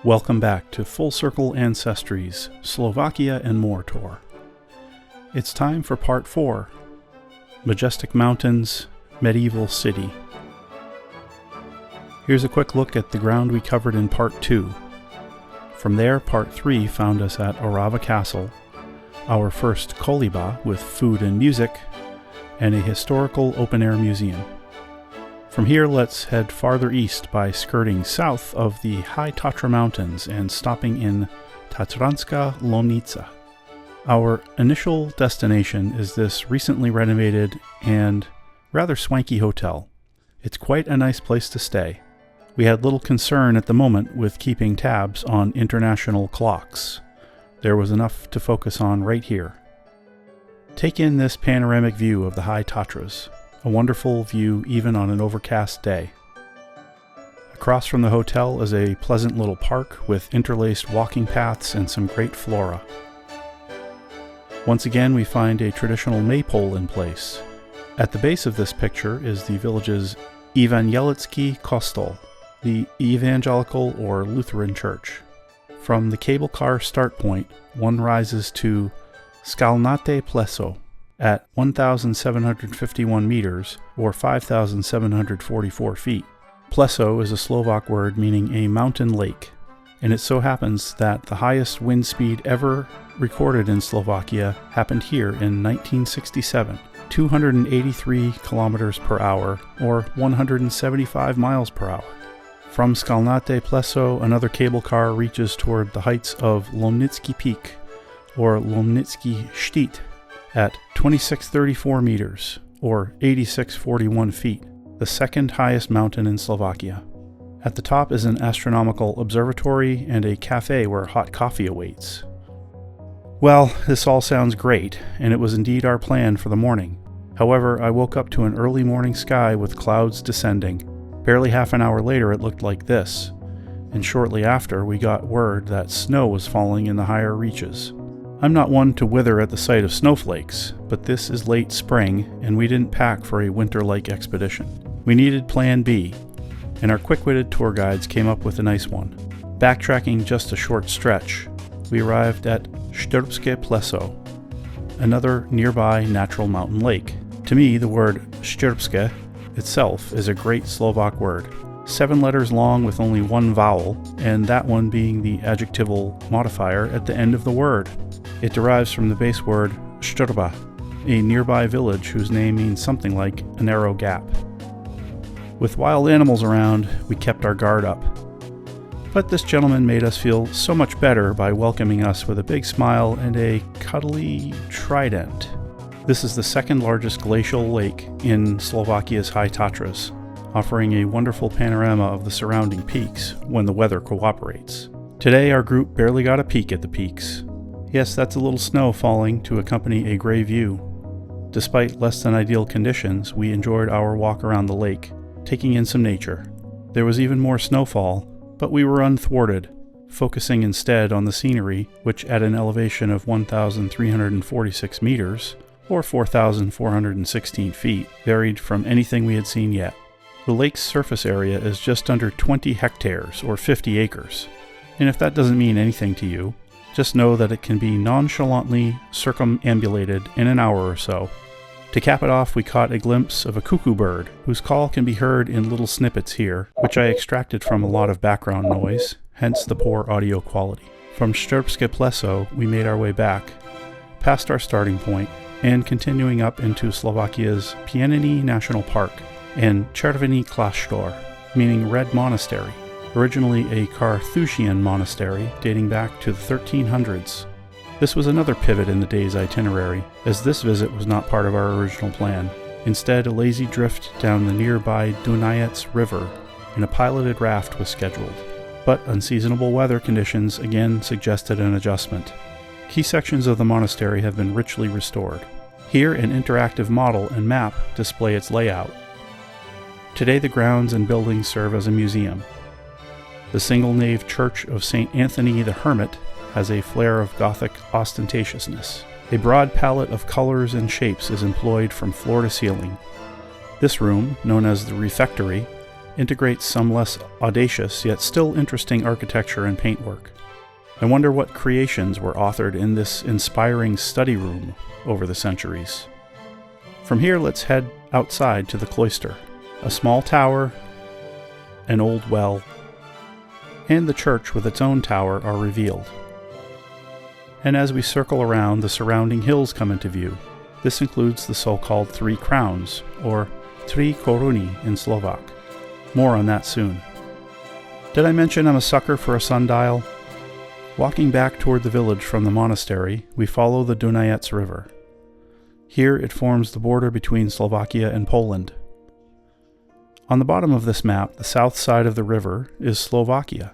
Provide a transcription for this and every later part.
Welcome back to Full Circle Ancestry's Slovakia and More tour. It's time for Part 4, Majestic Mountains, Medieval City. Here's a quick look at the ground we covered in Part 2. From there, Part 3 found us at Orava Castle, our first koliba with food and music, and a historical open-air museum. From here, let's head farther east by skirting south of the High Tatra Mountains and stopping in Tatranska Lomnica. Our initial destination is this recently renovated and rather swanky hotel. It's quite a nice place to stay. We had little concern at the moment with keeping tabs on international clocks. There was enough to focus on right here. Take in this panoramic view of the High Tatras. A wonderful view even on an overcast day. Across from the hotel is a pleasant little park with interlaced walking paths and some great flora. Once again, we find a traditional maypole in place. At the base of this picture is the village's Evangelicki Kostol, the evangelical or Lutheran church. From the cable car start point, one rises to Skalnate Pleso, at 1,751 meters, or 5,744 feet. Pleso is a Slovak word meaning a mountain lake, and it so happens that the highest wind speed ever recorded in Slovakia happened here in 1967, 283 kilometers per hour, or 175 miles per hour. From Skalnate Pleso, another cable car reaches toward the heights of Lomnický Peak, or Lomnický Štít, at 2634 meters, or 8641 feet, the second highest mountain in Slovakia. At the top is an astronomical observatory and a cafe where hot coffee awaits. Well, this all sounds great, and it was indeed our plan for the morning. However, I woke up to an early morning sky with clouds descending. Barely half an hour later it looked like this, and shortly after we got word that snow was falling in the higher reaches. I'm not one to wither at the sight of snowflakes, but this is late spring, and we didn't pack for a winter-like expedition. We needed Plan B, and our quick-witted tour guides came up with a nice one. Backtracking just a short stretch, we arrived at Štrbské Pleso, another nearby natural mountain lake. To me, the word Štrbské itself is a great Slovak word. 7 letters long with only one vowel, and that one being the adjectival modifier at the end of the word. It derives from the base word Štrba, a nearby village whose name means something like a narrow gap. With wild animals around, we kept our guard up. But this gentleman made us feel so much better by welcoming us with a big smile and a cuddly trident. This is the second largest glacial lake in Slovakia's High Tatras, offering a wonderful panorama of the surrounding peaks when the weather cooperates. Today our group barely got a peek at the peaks. Yes, that's a little snow falling to accompany a gray view. Despite less than ideal conditions, we enjoyed our walk around the lake, taking in some nature. There was even more snowfall, but we were unthwarted, focusing instead on the scenery, which at an elevation of 1,346 meters, or 4,416 feet, varied from anything we had seen yet. The lake's surface area is just under 20 hectares, or 50 acres. And if that doesn't mean anything to you, just know that it can be nonchalantly circumambulated in an hour or so. To cap it off, we caught a glimpse of a cuckoo bird, whose call can be heard in little snippets here, which I extracted from a lot of background noise, hence the poor audio quality. From Štrbské Pleso, we made our way back, past our starting point, and continuing up into Slovakia's Pieniny National Park and Červený Kláštor, meaning Red Monastery, originally a Carthusian monastery dating back to the 1300s. This was another pivot in the day's itinerary, as this visit was not part of our original plan. Instead, a lazy drift down the nearby Dunajec River and a piloted raft was scheduled. But unseasonable weather conditions again suggested an adjustment. Key sections of the monastery have been richly restored. Here, an interactive model and map display its layout. Today, the grounds and buildings serve as a museum. The single-nave church of St. Anthony the Hermit has a flair of Gothic ostentatiousness. A broad palette of colors and shapes is employed from floor to ceiling. This room, known as the refectory, integrates some less audacious yet still interesting architecture and paintwork. I wonder what creations were authored in this inspiring study room over the centuries. From here, let's head outside to the cloister. A small tower, an old well, and the church with its own tower are revealed. And as we circle around, the surrounding hills come into view. This includes the so-called Three Crowns, or Tri Koruni in Slovak. More on that soon. Did I mention I'm a sucker for a sundial? Walking back toward the village from the monastery, we follow the Dunajec River. Here it forms the border between Slovakia and Poland. On the bottom of this map, the south side of the river is Slovakia.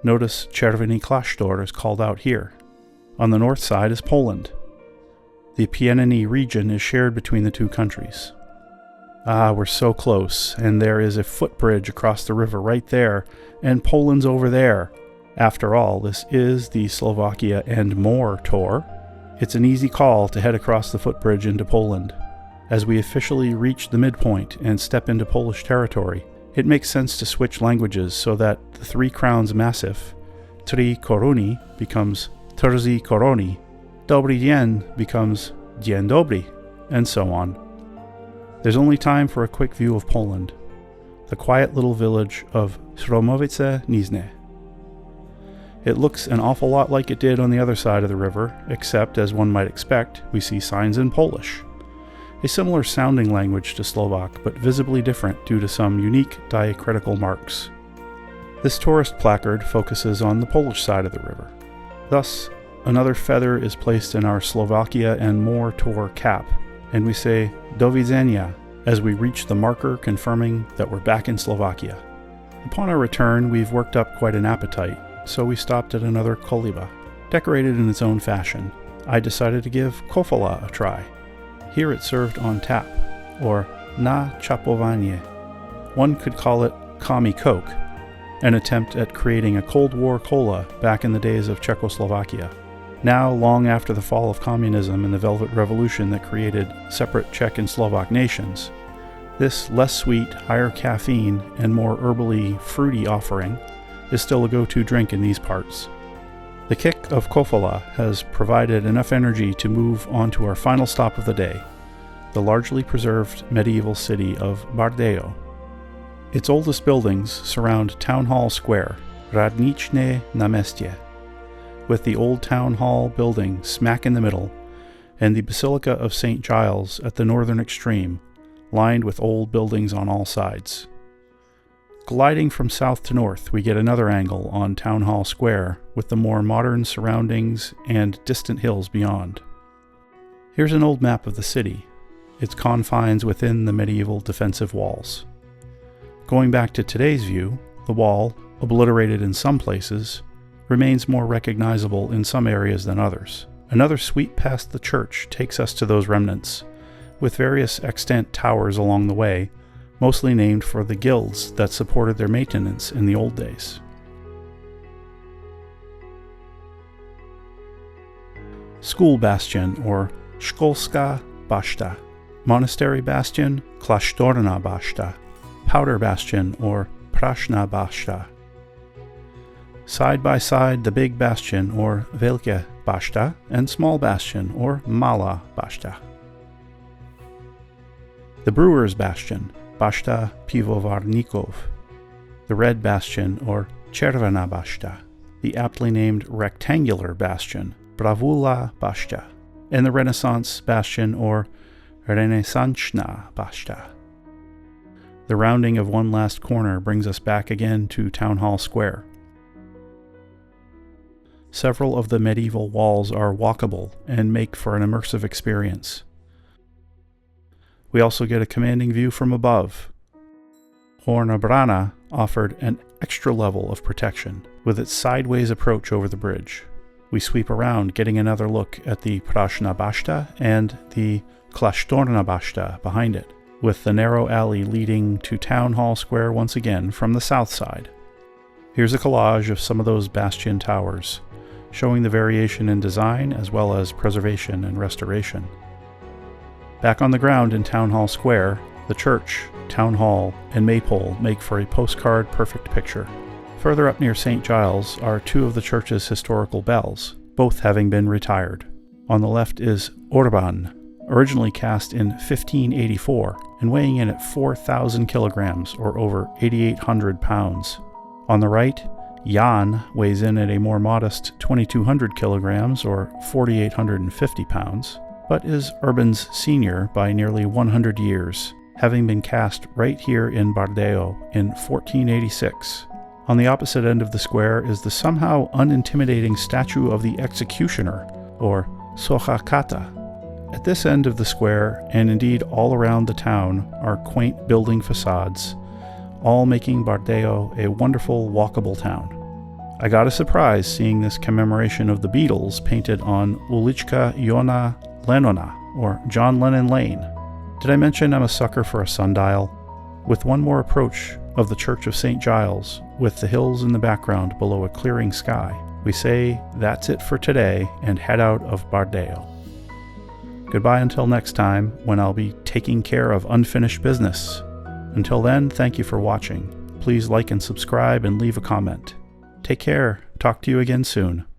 Notice Červený Kláštor is called out here. On the north side is Poland. The Pieniny region is shared between the two countries. Ah, we're so close, and there is a footbridge across the river right there, and Poland's over there. After all, this is the Slovakia and More tour. It's an easy call to head across the footbridge into Poland. As we officially reach the midpoint and step into Polish territory, it makes sense to switch languages so that the Three Crowns Massif, Tri Koruni, becomes Trzej Koroni, Dobry Dzień becomes Dzień Dobry, and so on. There's only time for a quick view of Poland, the quiet little village of Sromowice Niżne. It looks an awful lot like it did on the other side of the river, except, as one might expect, we see signs in Polish. A similar sounding language to Slovak, but visibly different due to some unique diacritical marks. This tourist placard focuses on the Polish side of the river. Thus, another feather is placed in our Slovakia and More tour cap, and we say Do widzenia as we reach the marker confirming that we're back in Slovakia. Upon our return, we've worked up quite an appetite, so we stopped at another koliba. Decorated in its own fashion, I decided to give kofola a try. Here it's served on tap, or na chapovanie. One could call it Commie Coke, an attempt at creating a Cold War cola back in the days of Czechoslovakia. Now, long after the fall of communism and the Velvet Revolution that created separate Czech and Slovak nations, this less sweet, higher caffeine, and more herbally fruity offering is still a go-to drink in these parts. The kick of kofola has provided enough energy to move on to our final stop of the day, the largely preserved medieval city of Bardejov. Its oldest buildings surround Town Hall Square, Radničné náměstí, with the old Town Hall building smack in the middle, and the Basilica of St. Giles at the northern extreme, lined with old buildings on all sides. Gliding from south to north, we get another angle on Town Hall Square with the more modern surroundings and distant hills beyond. Here's an old map of the city, its confines within the medieval defensive walls. Going back to today's view, the wall, obliterated in some places, remains more recognizable in some areas than others. Another sweep past the church takes us to those remnants, with various extant towers along the way, mostly named for the guilds that supported their maintenance in the old days. School Bastion, or Szkolska Baszta. Monastery Bastion, Klasztorna Baszta. Powder Bastion, or Praszna Baszta. Side by side, the Big Bastion, or Wielkie Baszta, and Small Bastion, or Mala Baszta. The Brewers Bastion, Baszta Piwowarników, the Red Bastion, or Czerwona Baszta, the aptly named Rectangular Bastion, Brawula Baszta, and the Renaissance Bastion, or Renesančná Baszta. The rounding of one last corner brings us back again to Town Hall Square. Several of the medieval walls are walkable and make for an immersive experience. We also get a commanding view from above. Horna Brana offered an extra level of protection with its sideways approach over the bridge. We sweep around, getting another look at the Praszna Baszta and the Klasztorna Baszta behind it, with the narrow alley leading to Town Hall Square once again from the south side. Here's a collage of some of those bastion towers, showing the variation in design as well as preservation and restoration. Back on the ground in Town Hall Square, The church, town hall, and maypole make for a postcard-perfect picture. Further up near St. Giles are two of the church's historical bells, both having been retired. On the left is Orban, originally cast in 1584 and weighing in at 4,000 kilograms or over 8,800 pounds. On the right, Jan weighs in at a more modest 2,200 kilograms or 4,850 pounds, but is Urban's senior by nearly 100 years, having been cast right here in Bardeo in 1486. On the opposite end of the square is the somehow unintimidating statue of the executioner, or Sohakata. At this end of the square, and indeed all around the town, are quaint building facades, all making Bardeo a wonderful, walkable town. I got a surprise seeing this commemoration of the Beatles painted on Uliczka Jona Lennona, or John Lennon Lane. Did I mention I'm a sucker for a sundial? With one more approach of the Church of St. Giles, with the hills in the background below a clearing sky, we say that's it for today and head out of Bardeo. Goodbye until next time, when I'll be taking care of unfinished business. Until then, thank you for watching. Please like and subscribe and leave a comment. Take care. Talk to you again soon.